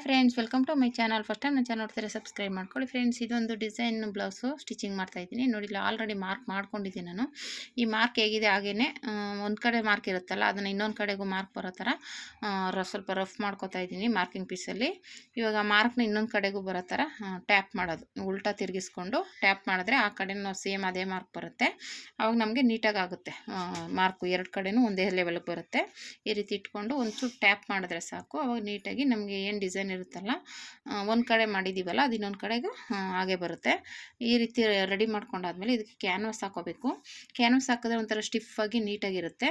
Hi friends, welcome to my channel. First time ನನ್ನ channel ನೋಡ್ತಾರೆ subscribe ಮಾಡ್ಕೊಳ್ಳಿ friends. ಇದೊಂದು ಡಿಸೈನ್ ಬ್ಲೌಸು ಸ್ಟಿಚಿಂಗ್ ಮಾಡ್ತಾ ಇದ್ದೀನಿ ನೋಡಿ. ಆಲ್ರೆಡಿ ಮಾರ್ಕ್ ಮಾಡ್ಕೊಂಡಿದ್ದೀನಿ ನಾನು. ಈ ಮಾರ್ಕ್ ಹೇಗಿದೆ ಹಾಗೇನೆ ಒಂದು ಕಡೆ ಮಾರ್ಕ್ ಇರುತ್ತಲ್ಲ, ಅದನ್ನು ಇನ್ನೊಂದು ಕಡೆಗೂ ಮಾರ್ಕ್ ಬರೋ ಥರ ಸ್ವಲ್ಪ ರಫ್ ಮಾಡ್ಕೊತಾ ಇದ್ದೀನಿ ಮಾರ್ಕಿಂಗ್ ಪೀಸಲ್ಲಿ. ಇವಾಗ ಮಾರ್ಕ್ನ ಇನ್ನೊಂದು ಕಡೆಗೂ ಬರೋ ಥರ ಟ್ಯಾಪ್ ಮಾಡೋದು, ಉಲ್ಟಾ ತಿರುಗಿಸ್ಕೊಂಡು ಟ್ಯಾಪ್ ಮಾಡಿದ್ರೆ ಆ ಕಡೆನೂ ಸೇಮ್ ಅದೇ ಮಾರ್ಕ್ ಬರುತ್ತೆ. ಅವಾಗ ನಮಗೆ ನೀಟಾಗಿ ಆಗುತ್ತೆ. ಮಾರ್ಕು ಎರಡು ಕಡೆನೂ ಒಂದೇ ಲೆವೆಲ್ಗೆ ಬರುತ್ತೆ. ಈ ರೀತಿ ಇಟ್ಕೊಂಡು ಒಂಚೂರು ಟ್ಯಾಪ್ ಮಾಡಿದ್ರೆ ಸಾಕು. ಅವಾಗ ನೀಟಾಗಿ ನಮಗೆ ಏನು ಡಿಸೈನ್ ಇರುತ್ತಲ್ಲ, ಒಂದು ಕಡೆ ಮಾಡಿದ್ದೀವಲ್ಲ ಅದು ಇನ್ನೊಂದು ಕಡೆಗೂ ಹಾಗೆ ಬರುತ್ತೆ. ಈ ರೀತಿ ರೆಡಿ ಮಾಡ್ಕೊಂಡಾದ್ಮೇಲೆ ಇದಕ್ಕೆ ಕ್ಯಾನ್ವಾಸ್ ಹಾಕೋಬೇಕು. ಕ್ಯಾನ್ವಾಸ್ ಹಾಕಿದ್ರೆ ಒಂಥರ ಸ್ಟಿಫಾಗಿ ನೀಟಾಗಿರುತ್ತೆ.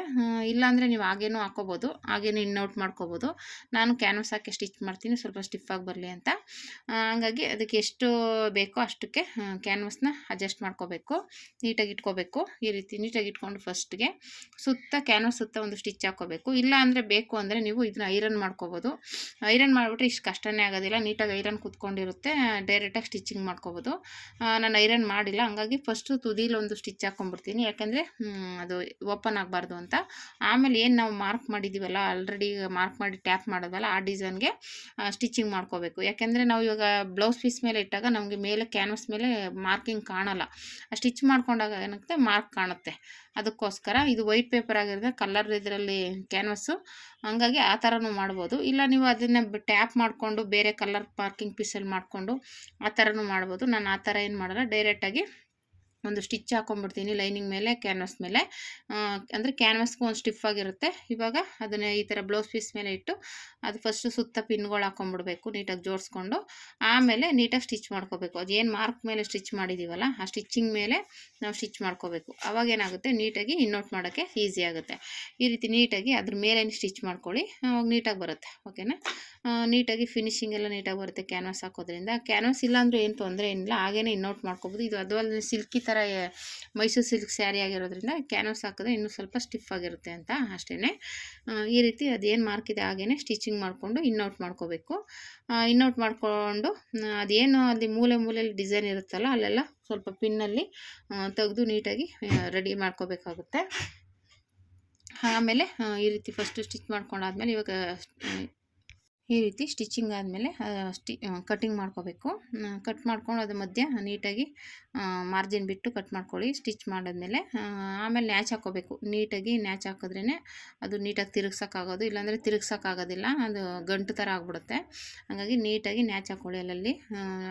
ಇಲ್ಲಾಂದರೆ ನೀವು ಹಾಗೇನೂ ಹಾಕೋಬೋದು, ಹಾಗೇನೂ ಇನ್ನೌಟ್ ಮಾಡ್ಕೋಬೋದು. ನಾನು ಕ್ಯಾನ್ವಾಸ್ ಹಾಕಿ ಸ್ಟಿಚ್ ಮಾಡ್ತೀನಿ, ಸ್ವಲ್ಪ ಸ್ಟಿಫಾಗಿ ಬರಲಿ ಅಂತ. ಹಾಗಾಗಿ ಅದಕ್ಕೆ ಎಷ್ಟು ಬೇಕೋ ಅಷ್ಟಕ್ಕೆ ಕ್ಯಾನ್ವಾಸ್ನ ಅಡ್ಜಸ್ಟ್ ಮಾಡ್ಕೋಬೇಕು, ನೀಟಾಗಿ ಇಟ್ಕೋಬೇಕು. ಈ ರೀತಿ ನೀಟಾಗಿ ಇಟ್ಕೊಂಡು ಫಸ್ಟ್ಗೆ ಕ್ಯಾನ್ವಾಸ್ ಸುತ್ತ ಒಂದು ಸ್ಟಿಚ್ ಹಾಕೋಬೇಕು. ಇಲ್ಲ ಅಂದರೆ ಬೇಕು ಅಂದರೆ ನೀವು ಇದನ್ನ ಐರನ್ ಮಾಡ್ಕೋಬೋದು. ಐರನ್ ಮಾಡಿಬಿಟ್ರೆ ಇಷ್ಟು ಕಷ್ಟನೇ ಆಗೋದಿಲ್ಲ, ನೀಟಾಗಿ ಐರನ್ ಕುತ್ಕೊಂಡಿರುತ್ತೆ, ಡೈರೆಕ್ಟಾಗಿ ಸ್ಟಿಚಿಂಗ್ ಮಾಡ್ಕೋಬೋದು. ನಾನು ಐರನ್ ಮಾಡಿಲ್ಲ, ಹಂಗಾಗಿ ಫಸ್ಟು ತುದೀಲಿ ಒಂದು ಸ್ಟಿಚ್ ಹಾಕ್ಕೊಂಡ್ಬಿಡ್ತೀನಿ, ಯಾಕೆಂದರೆ ಅದು ಓಪನ್ ಆಗಬಾರ್ದು ಅಂತ. ಆಮೇಲೆ ಏನು ನಾವು ಮಾರ್ಕ್ ಮಾಡಿದ್ದೀವಲ್ಲ, ಆಲ್ರೆಡಿ ಮಾರ್ಕ್ ಮಾಡಿ ಟ್ಯಾಪ್ ಮಾಡೋದಲ್ಲ, ಆ ಡಿಸೈನ್ಗೆ ಸ್ಟಿಚಿಂಗ್ ಮಾಡ್ಕೋಬೇಕು. ಯಾಕೆಂದರೆ ನಾವು ಇವಾಗ ಬ್ಲೌಸ್ ಪೀಸ್ ಮೇಲೆ ಇಟ್ಟಾಗ ನಮಗೆ ಮೇಲೆ ಕ್ಯಾನ್ವಾಸ್ ಮೇಲೆ ಮಾರ್ಕಿಂಗ್ ಕಾಣಲ್ಲ. ಸ್ಟಿಚ್ ಮಾಡ್ಕೊಂಡಾಗ ಏನಾಗುತ್ತೆ, ಮಾರ್ಕ್ ಕಾಣುತ್ತೆ. ಅದಕ್ಕೋಸ್ಕರ ಇದು ವೈಟ್ ಪೇಪರ್ ಆಗಿರೋದ್ರೆ ಕಲರ್ ಇದರಲ್ಲಿ ಕ್ಯಾನ್ವಾಸು, ಹಂಗಾಗಿ ಆ ಥರನೂ ಮಾಡ್ಬೋದು. ಇಲ್ಲ ನೀವು ಅದನ್ನು ಟ್ಯಾಪ್ ಮಾಡಿಕೊಂಡು ಬೇರೆ ಕಲರ್ ಮಾರ್ಕಿಂಗ್ ಪೀಸಲ್ಲಿ ಮಾಡಿಕೊಂಡು ಆ ಥರನೂ ಮಾಡ್ಬೋದು. ನಾನು ಆ ಥರ ಏನು ಮಾಡಲ್ಲ, ಡೈರೆಕ್ಟಾಗಿ ಒಂದು ಸ್ಟಿಚ್ ಹಾಕೊಂಡ್ಬಿಡ್ತೀನಿ ಲೈನಿಂಗ್ ಮೇಲೆ, ಕ್ಯಾನ್ವಾಸ್ ಮೇಲೆ. ಅಂದರೆ ಕ್ಯಾನ್ವಾಸ್ಗೂ ಒಂದು ಸ್ಟಿಫ್ ಆಗಿರುತ್ತೆ. ಇವಾಗ ಅದನ್ನು ಈ ಥರ ಬ್ಲೌಸ್ ಪೀಸ್ ಮೇಲೆ ಇಟ್ಟು ಅದು ಫಸ್ಟು ಸುತ್ತ ಪಿನ್ಗಳು ಹಾಕೊಂಡ್ಬಿಡ್ಬೇಕು, ನೀಟಾಗಿ ಜೋಡಿಸ್ಕೊಂಡು. ಆಮೇಲೆ ನೀಟಾಗಿ ಸ್ಟಿಚ್ ಮಾಡ್ಕೋಬೇಕು. ಅದೇನು ಮಾರ್ಕ್ ಮೇಲೆ ಸ್ಟಿಚ್ ಮಾಡಿದ್ದೀವಲ್ಲ, ಆ ಸ್ಟಿಚ್ಚಿಂಗ್ ಮೇಲೆ ನಾವು ಸ್ಟಿಚ್ ಮಾಡ್ಕೋಬೇಕು. ಅವಾಗೇನಾಗುತ್ತೆ, ನೀಟಾಗಿ ಇನ್ನೋಟ್ ಮಾಡೋಕ್ಕೆ ಈಸಿ ಆಗುತ್ತೆ. ಈ ರೀತಿ ನೀಟಾಗಿ ಅದ್ರ ಮೇಲೆ ಸ್ಟಿಚ್ ಮಾಡ್ಕೊಳ್ಳಿ, ಅವಾಗ ನೀಟಾಗಿ ಬರುತ್ತೆ. ಓಕೆನಾ? ನೀಟಾಗಿ ಫಿನಿಶಿಂಗ್ ಎಲ್ಲ ನೀಟಾಗಿ ಬರುತ್ತೆ ಕ್ಯಾನ್ವಾಸ್ ಹಾಕೋದ್ರಿಂದ. ಕ್ಯಾನ್ವಾಸ್ ಇಲ್ಲಾಂದರೂ ಏನು ತೊಂದರೆ ಏನಿಲ್ಲ, ಹಾಗೇ ಇನ್ನೋಟ್ ಮಾಡ್ಕೋಬೋದು. ಇದು ಅದು ಅಲ್ಲದೆ ಸಿಲ್ಕಿ ಥರ ಮೈಸೂರು ಸಿಲ್ಕ್ ಸ್ಯಾರಿ ಆಗಿರೋದ್ರಿಂದ ಕ್ಯಾನ್ವಾಸ್ ಹಾಕಿದ್ರೆ ಇನ್ನೂ ಸ್ವಲ್ಪ ಸ್ಟಿಫ್ ಆಗಿರುತ್ತೆ ಅಂತ ಅಷ್ಟೇ. ಈ ರೀತಿ ಅದೇನು ಮಾರ್ಕ್ ಇದೆ ಹಾಗೇ ಸ್ಟಿಚಿಂಗ್ ಮಾಡಿಕೊಂಡು ಇನ್ನೌಟ್ ಮಾಡ್ಕೋಬೇಕು. ಇನ್ನೌಟ್ ಮಾಡಿಕೊಂಡು ಅದೇನು ಅಲ್ಲಿ ಮೂಲೆಯಲ್ಲಿ ಡಿಸೈನ್ ಇರುತ್ತಲ್ಲ, ಅಲ್ಲೆಲ್ಲ ಸ್ವಲ್ಪ ಪಿನ್ನಲ್ಲಿ ತೆಗೆದು ನೀಟಾಗಿ ರೆಡಿ ಮಾಡ್ಕೋಬೇಕಾಗುತ್ತೆ. ಆಮೇಲೆ ಈ ರೀತಿ ಫಸ್ಟು ಸ್ಟಿಚ್ ಮಾಡ್ಕೊಂಡಾದ್ಮೇಲೆ ಇವಾಗ ಈ ರೀತಿ ಸ್ಟಿಚಿಂಗ್ ಆದಮೇಲೆ ಕಟ್ಟಿಂಗ್ ಮಾಡ್ಕೋಬೇಕು. ಕಟ್ ಮಾಡ್ಕೊಂಡು ಅದು ಮಧ್ಯ ನೀಟಾಗಿ ಮಾರ್ಜಿನ್ ಬಿಟ್ಟು ಕಟ್ ಮಾಡ್ಕೊಳ್ಳಿ. ಸ್ಟಿಚ್ ಮಾಡಿದ್ಮೇಲೆ ಆಮೇಲೆ ನ್ಯಾಚ್ ಹಾಕ್ಕೋಬೇಕು. ನೀಟಾಗಿ ನ್ಯಾಚ್ ಹಾಕಿದ್ರೇ ಅದು ನೀಟಾಗಿ ತಿರುಗ್ಸೋಕ್ಕಾಗೋದು, ಇಲ್ಲಾಂದರೆ ತಿರುಗ್ಸೋಕ್ಕಾಗೋದಿಲ್ಲ, ಅದು ಗಂಟು ಥರ ಆಗ್ಬಿಡುತ್ತೆ. ಹಾಗಾಗಿ ನೀಟಾಗಿ ನ್ಯಾಚ್ ಹಾಕ್ಕೊಳ್ಳಿ. ಅಲ್ಲಲ್ಲಿ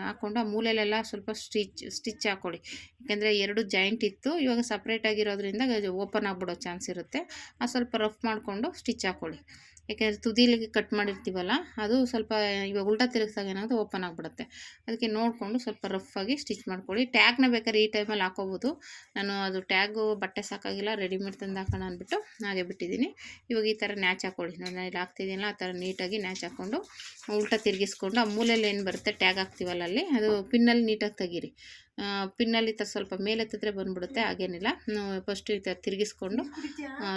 ಹಾಕ್ಕೊಂಡು ಆ ಮೂಲೆಯಲ್ಲೆಲ್ಲ ಸ್ವಲ್ಪ ಸ್ಟಿಚ್ ಹಾಕ್ಕೊಳ್ಳಿ. ಯಾಕೆಂದರೆ ಎರಡು ಜಾಯಿಂಟ್ ಇತ್ತು, ಇವಾಗ ಸಪ್ರೇಟಾಗಿರೋದ್ರಿಂದ ಓಪನ್ ಆಗಿಬಿಡೋ ಚಾನ್ಸ್ ಇರುತ್ತೆ. ಅದು ಸ್ವಲ್ಪ ರಫ್ ಮಾಡಿಕೊಂಡು ಸ್ಟಿಚ್ ಹಾಕ್ಕೊಳ್ಳಿ. ಯಾಕೆಂದರೆ ತುದಿಲಿಗೆ ಕಟ್ ಮಾಡಿರ್ತೀವಲ್ಲ, ಅದು ಸ್ವಲ್ಪ ಇವಾಗ ಉಲ್ಟಾ ತಿರುಗಿಸಾಗ ಏನಾಗುತ್ತೆ, ಓಪನ್ ಆಗಿಬಿಡುತ್ತೆ. ಅದಕ್ಕೆ ನೋಡಿಕೊಂಡು ಸ್ವಲ್ಪ ರಫಾಗಿ ಸ್ಟಿಚ್ ಮಾಡ್ಕೊಳ್ಳಿ. ಟ್ಯಾಗ್ನ ಬೇಕಾದ್ರೆ ಈ ಟೈಮಲ್ಲಿ ಹಾಕೋಬೋದು. ನಾನು ಅದು ಟ್ಯಾಗು ಬಟ್ಟೆ ಸಾಕಾಗಿಲ್ಲ, ರೆಡಿಮೇಡ್ ತಂದು ಹಾಕೋಣ ಅಂದ್ಬಿಟ್ಟು ಹಾಗೆ ಬಿಟ್ಟಿದ್ದೀನಿ. ಇವಾಗ ಈ ಥರ ನ್ಯಾಚ್ ಹಾಕ್ಕೊಳ್ಳಿ. ನಾನು ಇಲ್ಲಿ ಹಾಕ್ತಿದ್ದೀನಲ್ಲ, ಆ ಥರ ನೀಟಾಗಿ ನ್ಯಾಚ್ ಹಾಕ್ಕೊಂಡು ಉಲ್ಟಾ ತಿರುಗಿಸ್ಕೊಂಡು ಆ ಮೂಲೆಯಲ್ಲಿ ಏನು ಬರುತ್ತೆ ಟ್ಯಾಗ್ ಹಾಕ್ತೀವಲ್ಲ ಅಲ್ಲಿ, ಅದು ಪಿನ್ನಲ್ಲಿ ನೀಟಾಗಿ ತೆಗೀರಿ. ಪಿನ್ನಲ್ಲಿ ಸ್ವಲ್ಪ ಮೇಲೆ ಎತ್ತಿದ್ರೆ ಬಂದುಬಿಡುತ್ತೆ, ಹಾಗೇನಿಲ್ಲ. ಫಸ್ಟು ಈ ಥರ ತಿರುಗಿಸ್ಕೊಂಡು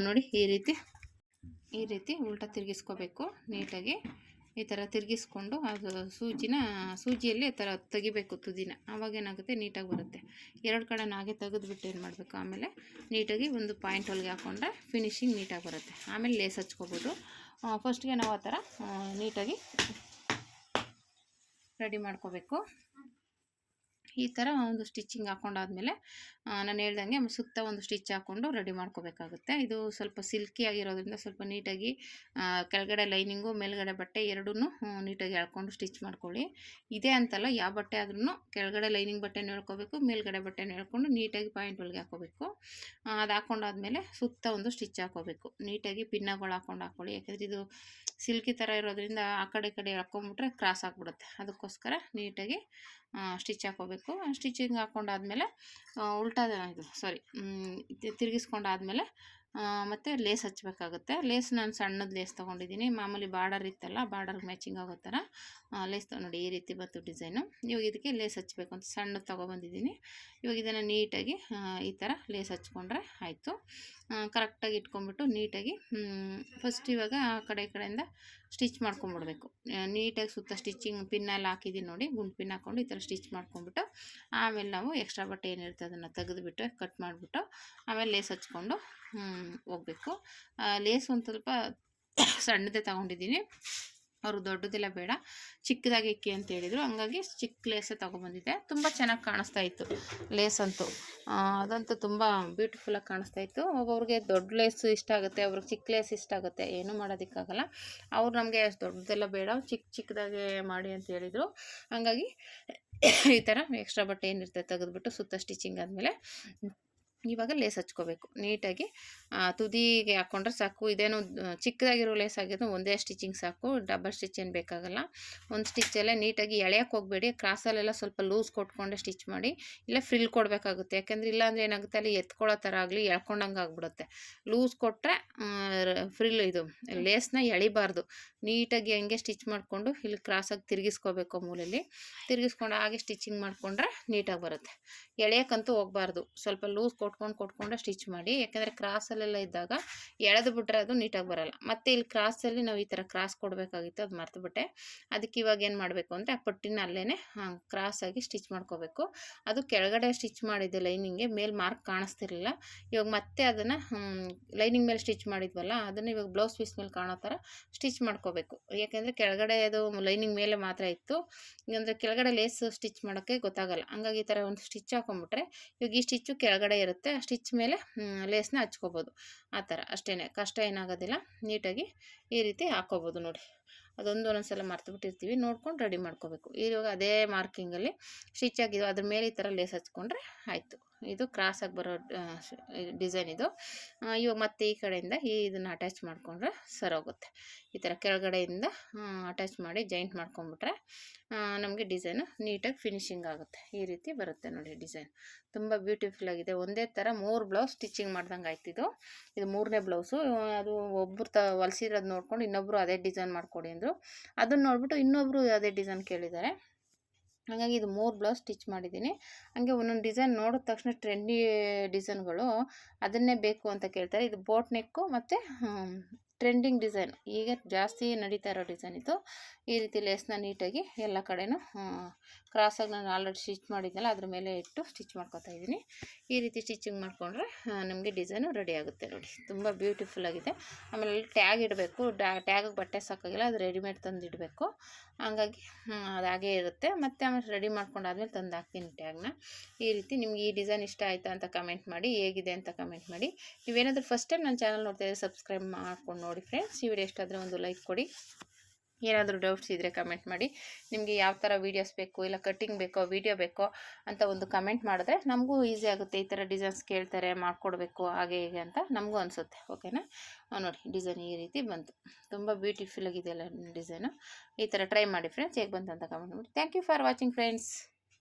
ನೋಡಿ, ಈ ರೀತಿ ಉಲ್ಟಾ ತಿರುಗಿಸ್ಕೋಬೇಕು. ನೀಟಾಗಿ ಈ ಥರ ತಿರುಗಿಸ್ಕೊಂಡು ಅದು ಸೂಜಿಯಲ್ಲಿ ಈ ಥರ ತೆಗಿಬೇಕು ತುದಿನ. ಆವಾಗೇನಾಗುತ್ತೆ, ನೀಟಾಗಿ ಬರುತ್ತೆ. ಎರಡು ಕಡೆ ಹಾಗೆ ತೆಗೆದುಬಿಟ್ಟು ಏನು ಮಾಡಬೇಕು, ಆಮೇಲೆ ನೀಟಾಗಿ ಒಂದು ಪಾಯಿಂಟ್ ಹೊಲಿಗೆ ಹಾಕ್ಕೊಂಡ್ರೆ ಫಿನಿಶಿಂಗ್ ನೀಟಾಗಿ ಬರುತ್ತೆ. ಆಮೇಲೆ ಲೇಸ್ ಹಚ್ಕೋಬೋದು. ಫಸ್ಟ್ಗೆ ನಾವು ಆ ಥರ ನೀಟಾಗಿ ರೆಡಿ ಮಾಡ್ಕೋಬೇಕು. ಈ ಥರ ಒಂದು ಸ್ಟಿಚಿಂಗ್ ಹಾಕ್ಕೊಂಡಾದ್ಮೇಲೆ ನಾನು ಹೇಳ್ದಂಗೆ ಸುತ್ತ ಒಂದು ಸ್ಟಿಚ್ ಹಾಕ್ಕೊಂಡು ರೆಡಿ ಮಾಡ್ಕೋಬೇಕಾಗುತ್ತೆ. ಇದು ಸ್ವಲ್ಪ ಸಿಲ್ಕಿ ಆಗಿರೋದ್ರಿಂದ ಸ್ವಲ್ಪ ನೀಟಾಗಿ ಕೆಳಗಡೆ ಲೈನಿಂಗು ಮೇಲ್ಗಡೆ ಬಟ್ಟೆ ಎರಡೂ ನೀಟಾಗಿ ಎಳ್ಕೊಂಡು ಸ್ಟಿಚ್ ಮಾಡ್ಕೊಳ್ಳಿ. ಇದೇ ಅಂತಲ್ಲ, ಯಾವ ಬಟ್ಟೆ ಆದ್ರೂ ಕೆಳಗಡೆ ಲೈನಿಂಗ್ ಬಟ್ಟೆನ ಎಳ್ಕೋಬೇಕು, ಮೇಲ್ಗಡೆ ಬಟ್ಟೆನ ಎಳ್ಕೊಂಡು ನೀಟಾಗಿ ಪಾಯಿಂಟ್ ಹೊಲಿಗೆ ಹಾಕೋಬೇಕು. ಅದು ಹಾಕ್ಕೊಂಡಾದ್ಮೇಲೆ ಸುತ್ತ ಒಂದು ಸ್ಟಿಚ್ ಹಾಕೋಬೇಕು. ನೀಟಾಗಿ ಪಿನ್ನಗಳು ಹಾಕ್ಕೊಳ್ಳಿ. ಯಾಕೆಂದರೆ ಇದು ಸಿಲ್ಕಿ ಥರ ಇರೋದ್ರಿಂದ ಆ ಕಡೆ ಎಳ್ಕೊಂಬಿಟ್ರೆ ಕ್ರಾಸ್ ಆಗಿಬಿಡುತ್ತೆ. ಅದಕ್ಕೋಸ್ಕರ ನೀಟಾಗಿ ಸ್ಟಿಚ್ ಹಾಕೋಬೇಕು. ಸ್ಟಿಚಿಂಗ್ ಹಾಕ್ಕೊಂಡಾದ್ಮೇಲೆ ತಿರುಗಿಸ್ಕೊಂಡಾದ್ಮೇಲೆ ಮತ್ತು ಲೇಸ್ ಹಚ್ಚಬೇಕಾಗುತ್ತೆ. ಲೇಸ್ ನಾನು ಸಣ್ಣದು ಲೇಸ್ ತೊಗೊಂಡಿದ್ದೀನಿ. ಮಾಮೂಲಿ ಬಾರ್ಡರ್ ಇತ್ತಲ್ಲ, ಬಾರ್ಡರ್ಗೆ ಮ್ಯಾಚಿಂಗ್ ಆಗೋ ಥರ ಲೇಸ್ ನೋಡಿ, ಈ ರೀತಿ ಬಂತು ಡಿಸೈನು. ಇವಾಗ ಇದಕ್ಕೆ ಲೇಸ್ ಹಚ್ಚಬೇಕು ಅಂತ ಸಣ್ಣದು ತೊಗೊಬಂದಿದ್ದೀನಿ. ಇವಾಗ ಇದನ್ನು ನೀಟಾಗಿ ಈ ಥರ ಲೇಸ್ ಹಚ್ಕೊಂಡ್ರೆ ಆಯಿತು. ಕರೆಕ್ಟಾಗಿ ಇಟ್ಕೊಂಡ್ಬಿಟ್ಟು ನೀಟಾಗಿ ಫಸ್ಟ್ ಇವಾಗ ಆ ಕಡೆಯಿಂದ ಸ್ಟಿಚ್ ಮಾಡ್ಕೊಂಬಿಡ್ಬೇಕು. ನೀಟಾಗಿ ಸುತ್ತ ಸ್ಟಿಚಿಂಗ್ ಪಿನ್ನೆಲ್ಲ ಹಾಕಿದ್ದೀನಿ ನೋಡಿ, ಗುಂಡು ಪಿನ್ ಹಾಕ್ಕೊಂಡು ಈ ಥರ ಸ್ಟಿಚ್ ಮಾಡ್ಕೊಂಬಿಟ್ಟು ಆಮೇಲೆ ನಾವು ಎಕ್ಸ್ಟ್ರಾ ಬಟ್ಟೆ ಏನಿರುತ್ತೆ ಅದನ್ನು ತೆಗೆದುಬಿಟ್ಟು ಕಟ್ ಮಾಡಿಬಿಟ್ಟು ಆಮೇಲೆ ಲೇಸ್ ಹಚ್ಕೊಂಡು ಹೋಗಬೇಕು. ಲೇಸ್ ಒಂದು ಸ್ವಲ್ಪ ಸಣ್ಣದೇ ತೊಗೊಂಡಿದ್ದೀನಿ. ಅವರು ದೊಡ್ಡದೆಲ್ಲ ಬೇಡ ಚಿಕ್ಕದಾಗಿ ಇಕ್ಕಿ ಅಂತ ಹೇಳಿದರು. ಹಂಗಾಗಿ ಚಿಕ್ಕ ಲೇಸೇ ತೊಗೊಬಂದಿದ್ದೆ. ತುಂಬ ಚೆನ್ನಾಗಿ ಕಾಣಿಸ್ತಾ ಇತ್ತು ಲೇಸ್ ಅಂತೂ. ಅದಂತೂ ತುಂಬ ಬ್ಯೂಟಿಫುಲ್ಲಾಗಿ ಕಾಣಿಸ್ತಾ ಇತ್ತು. ಒಬ್ಬೊಬ್ರಿಗೆ ದೊಡ್ಡ ಲೇಸು ಇಷ್ಟ ಆಗುತ್ತೆ, ಒಬ್ರಿಗೆ ಚಿಕ್ಕ ಲೇಸ್ ಇಷ್ಟ ಆಗುತ್ತೆ, ಏನೂ ಮಾಡೋದಕ್ಕಾಗಲ್ಲ. ಅವ್ರು ನಮಗೆ ಅಷ್ಟು ದೊಡ್ಡದೆಲ್ಲ ಬೇಡ, ಚಿಕ್ಕದಾಗೆ ಮಾಡಿ ಅಂತ ಹೇಳಿದರು. ಹಂಗಾಗಿ ಈ ಥರ ಎಕ್ಸ್ಟ್ರಾ ಬಟ್ಟೆ ಏನಿರ್ತದೆ ತೆಗೆದುಬಿಟ್ಟು ಸುತ್ತ ಸ್ಟಿಚಿಂಗ್ ಆದಮೇಲೆ ಇವಾಗ ಲೇಸ್ ಹಚ್ಕೋಬೇಕು ನೀಟಾಗಿ. ತುದಿಗೆ ಹಾಕ್ಕೊಂಡ್ರೆ ಸಾಕು. ಇದೇನು ಚಿಕ್ಕದಾಗಿರೋ ಲೇಸ್ ಆಗಿದ್ದು ಒಂದೇ ಸ್ಟಿಚಿಂಗ್ ಸಾಕು, ಡಬಲ್ ಸ್ಟಿಚ್ ಏನು ಬೇಕಾಗಲ್ಲ. ಒಂದು ಸ್ಟಿಚ್ಚಲ್ಲೇ ನೀಟಾಗಿ ಎಳೆಯೋಕ್ಕೆ ಹೋಗಬೇಡಿ. ಕ್ರಾಸಲ್ಲೆಲ್ಲ ಸ್ವಲ್ಪ ಲೂಸ್ ಕೊಟ್ಕೊಂಡೆ ಸ್ಟಿಚ್ ಮಾಡಿ, ಇಲ್ಲ ಫ್ರಿಲ್ ಕೊಡಬೇಕಾಗುತ್ತೆ. ಯಾಕೆಂದರೆ ಇಲ್ಲಾಂದರೆ ಏನಾಗುತ್ತೆ, ಅಲ್ಲಿ ಎತ್ಕೊಳ್ಳೋ ಥರ ಆಗಲಿ ಎಳ್ಕೊಂಡಂಗೆ ಆಗ್ಬಿಡುತ್ತೆ. ಲೂಸ್ ಕೊಟ್ಟರೆ ಫ್ರಿಲ್ ಇದು ಲೇಸ್ನ ಎಳಿಬಾರ್ದು. ನೀಟಾಗಿ ಹಂಗೆ ಸ್ಟಿಚ್ ಮಾಡಿಕೊಂಡು ಇಲ್ಲಿ ಕ್ರಾಸಾಗಿ ತಿರುಗಿಸ್ಕೋಬೇಕು. ಮೂಲೆಯಲ್ಲಿ ತಿರುಗಿಸ್ಕೊಂಡು ಹಾಗೆ ಸ್ಟಿಚಿಂಗ್ ಮಾಡಿಕೊಂಡ್ರೆ ನೀಟಾಗಿ ಬರುತ್ತೆ. ಎಳೆಯೋಕ್ಕಂತೂ ಹೋಗಬಾರ್ದು. ಸ್ವಲ್ಪ ಲೂಸ್ ಕೊಟ್ಕೊಂಡೆ ಸ್ಟಿಚ್ ಮಾಡಿ. ಯಾಕೆಂದರೆ ಕ್ರಾಸಲ್ಲೆಲ್ಲ ಇದ್ದಾಗ ಎಳೆದು ಬಿಟ್ಟರೆ ಅದು ನೀಟಾಗಿ ಬರೋಲ್ಲ. ಮತ್ತು ಇಲ್ಲಿ ಕ್ರಾಸಲ್ಲಿ ನಾವು ಈ ಥರ ಕ್ರಾಸ್ ಕೊಡಬೇಕಾಗಿತ್ತು, ಅದು ಮರ್ತುಬಿಟ್ಟೆ. ಅದಕ್ಕೆ ಇವಾಗ ಏನು ಮಾಡಬೇಕು ಅಂದರೆ ಆ ಪಟ್ಟಿನ ಅಲ್ಲೇ ಕ್ರಾಸಾಗಿ ಸ್ಟಿಚ್ ಮಾಡ್ಕೋಬೇಕು. ಅದು ಕೆಳಗಡೆ ಸ್ಟಿಚ್ ಮಾಡಿದ್ದೆ ಲೈನಿಂಗ್ಗೆ, ಮೇಲೆ ಮಾರ್ಕ್ ಕಾಣಿಸ್ತಿರ್ಲಿಲ್ಲ. ಇವಾಗ ಮತ್ತೆ ಅದನ್ನು ಲೈನಿಂಗ್ ಮೇಲೆ ಸ್ಟಿಚ್ ಮಾಡಿದ್ವಲ್ಲ, ಅದನ್ನು ಇವಾಗ ಬ್ಲೌಸ್ ಪೀಸ್ ಮೇಲೆ ಕಾಣೋ ಥರ ಸ್ಟಿಚ್ ಮಾಡ್ಕೋಬೇಕು. ಯಾಕೆಂದರೆ ಕೆಳಗಡೆ ಅದು ಲೈನಿಂಗ್ ಮೇಲೆ ಮಾತ್ರ ಇತ್ತು, ಅಂದರೆ ಕೆಳಗಡೆ ಲೇಸ್ ಸ್ಟಿಚ್ ಮಾಡೋಕ್ಕೆ ಗೊತ್ತಾಗಲ್ಲ. ಹಂಗಾಗಿ ಈ ಥರ ಒಂದು ಸ್ಟಿಚ್ ಹಾಕೊಂಡ್ಬಿಟ್ರೆ ಇವಾಗ ಈ ಸ್ಟಿಚ್ಚು ಕೆಳಗಡೆ ಇರುತ್ತೆ, ಆ ಸ್ಟಿಚ್ ಮೇಲೆ ಲೇಸ್ನ ಹಚ್ಕೋಬೋದು. ಆ ಥರ ಅಷ್ಟೇ, ಕಷ್ಟ ಏನಾಗೋದಿಲ್ಲ. ನೀಟಾಗಿ ಈ ರೀತಿ ಹಾಕ್ಕೋಬೋದು ನೋಡಿ. ಒಂದೊಂದು ಸಲ ಮರ್ತುಬಿಟ್ಟಿರ್ತೀವಿ, ನೋಡ್ಕೊಂಡು ರೆಡಿ ಮಾಡ್ಕೋಬೇಕು. ಇವಾಗ ಅದೇ ಮಾರ್ಕಿಂಗಲ್ಲಿ ಸ್ಟಿಚ್ ಆಗಿದ್ದು ಅದ್ರ ಮೇಲೆ ಈ ಥರ ಲೇಸ್ ಹಚ್ಕೊಂಡ್ರೆ ಆಯಿತು. ಇದು ಕ್ರಾಸಾಗಿ ಬರೋ ಡಿಸೈನ್ ಇದು. ಇವಾಗ ಮತ್ತೆ ಈ ಕಡೆಯಿಂದ ಇದನ್ನು ಅಟ್ಯಾಚ್ ಮಾಡಿಕೊಂಡ್ರೆ ಸರೋಗುತ್ತೆ. ಈ ಥರ ಕೆಳಗಡೆಯಿಂದ ಅಟ್ಯಾಚ್ ಮಾಡಿ ಜಾಯಿಂಟ್ ಮಾಡ್ಕೊಂಬಿಟ್ರೆ ನಮಗೆ ಡಿಸೈನು ನೀಟಾಗಿ ಫಿನಿಶಿಂಗ್ ಆಗುತ್ತೆ. ಈ ರೀತಿ ಬರುತ್ತೆ ನೋಡಿ ಡಿಸೈನ್. ತುಂಬ ಬ್ಯೂಟಿಫುಲ್ಲಾಗಿದೆ. ಒಂದೇ ಥರ 3 ಬ್ಲೌಸ್ ಸ್ಟಿಚಿಂಗ್ ಮಾಡ್ದಂಗೆ ಆಯ್ತಿದ್ದು. ಇದು 3ನೇ ಬ್ಲೌಸು. ಅದು ಒಬ್ಬರು ಹೊಲ್ಸಿರೋದು ನೋಡ್ಕೊಂಡು ಇನ್ನೊಬ್ಬರು ಅದೇ ಡಿಸೈನ್ ಮಾಡಿಕೊಡಿ ಅಂದರು. ಅದನ್ನು ನೋಡ್ಬಿಟ್ಟು ಇನ್ನೊಬ್ಬರು ಅದೇ ಡಿಸೈನ್ ಕೇಳಿದ್ದಾರೆ. ಹಾಗಾಗಿ ಇದು 3 ಬ್ಲೌಸ್ ಸ್ಟಿಚ್ ಮಾಡಿದ್ದೀನಿ. ಹಾಗೆ ಒಂದೊಂದು ಡಿಸೈನ್ ನೋಡಿದ ತಕ್ಷಣ ಟ್ರೆಂಡಿ ಡಿಸೈನ್ಗಳು ಅದನ್ನೇ ಬೇಕು ಅಂತ ಕೇಳ್ತಾರೆ. ಇದು ಬೋಟ್ ನೆಕ್ಕು ಮತ್ತು ಟ್ರೆಂಡಿಂಗ್ ಡಿಸೈನ್, ಈಗ ಜಾಸ್ತಿ ನಡೀತಾ ಇರೋ ಡಿಸೈನ್ ಇದು. ಈ ರೀತಿ ಲೇಸ್ನ ನೀಟಾಗಿ ಎಲ್ಲ ಕಡೆನೂ ಕ್ರಾಸಾಗಿ ನಾನು ಆಲ್ರೆಡಿ ಸ್ಟಿಚ್ ಮಾಡಿದ್ನಲ್ಲ ಅದ್ರ ಮೇಲೆ ಇಟ್ಟು ಸ್ಟಿಚ್ ಮಾಡ್ಕೊತಾ ಇದ್ದೀನಿ. ಈ ರೀತಿ ಸ್ಟಿಚಿಂಗ್ ಮಾಡಿಕೊಂಡ್ರೆ ನಮಗೆ ಡಿಸೈನು ರೆಡಿ ಆಗುತ್ತೆ ನೋಡಿ. ತುಂಬ ಬ್ಯೂಟಿಫುಲ್ಲಾಗಿದೆ. ಆಮೇಲೆ ಟ್ಯಾಗ್ ಇಡಬೇಕು. ಟ್ಯಾಗಿಗೆ ಬಟ್ಟೆ ಸಾಕಾಗಿಲ್ಲ, ಅದು ರೆಡಿಮೇಡ್ ತಂದು ಇಡಬೇಕು. ಹಂಗಾಗಿ ಅದು ಹಾಗೇ ಇರುತ್ತೆ. ಮತ್ತು ಆಮೇಲೆ ರೆಡಿ ಮಾಡ್ಕೊಂಡಾದ್ಮೇಲೆ ತಂದು ಹಾಕ್ತೀನಿ ಟ್ಯಾಗ್ನ. ಈ ರೀತಿ ನಿಮ್ಗೆ ಈ ಡಿಸೈನ್ ಇಷ್ಟ ಆಯಿತಾ ಅಂತ ಕಮೆಂಟ್ ಮಾಡಿ, ಹೇಗಿದೆ ಅಂತ ಕಮೆಂಟ್ ಮಾಡಿ. ನೀವೇನಾದರೂ ಫಸ್ಟ್ ಟೈಮ್ ನನ್ನ ಚಾನಲ್ ನೋಡ್ತಾ ಇದ್ದರೆ ಸಬ್ಸ್ಕ್ರೈಬ್ ಮಾಡ್ಕೊಂಡು ನೋಡಿ ಫ್ರೆಂಡ್ಸ್. ಈ ವಿಡಿಯೋ ಇಷ್ಟ ಆದರೆ ಒಂದು ಲೈಕ್ ಕೊಡಿ. ಏನಾದರೂ ಡೌಟ್ಸ್ ಇದ್ದರೆ ಕಮೆಂಟ್ ಮಾಡಿ. ನಿಮಗೆ ಯಾವ ಥರ ವೀಡಿಯೋಸ್ ಬೇಕು, ಇಲ್ಲ ಕಟ್ಟಿಂಗ್ ಬೇಕೋ, ವೀಡಿಯೋ ಬೇಕೋ ಅಂತ ಒಂದು ಕಮೆಂಟ್ ಮಾಡಿದ್ರೆ ನಮಗೂ ಈಸಿ ಆಗುತ್ತೆ. ಈ ಥರ ಡಿಸೈನ್ಸ್ ಕೇಳ್ತಾರೆ, ಮಾಡಿಕೊಡ್ಬೇಕು ಹಾಗೆ ಹೀಗೆ ಅಂತ ನಮಗೂ ಅನಿಸುತ್ತೆ. ಓಕೆನಾ? ನೋಡಿ ಡಿಸೈನ್ ಈ ರೀತಿ ಬಂತು. ತುಂಬ ಬ್ಯೂಟಿಫುಲ್ ಆಗಿದೆಯಲ್ಲ ಡಿಸೈನು. ಈ ಥರ ಟ್ರೈ ಮಾಡಿ ಫ್ರೆಂಡ್ಸ್. ಹೇಗೆ ಬಂತು ಅಂತ ಕಮೆಂಟ್ ಮಾಡಿ. Thank you for watching friends.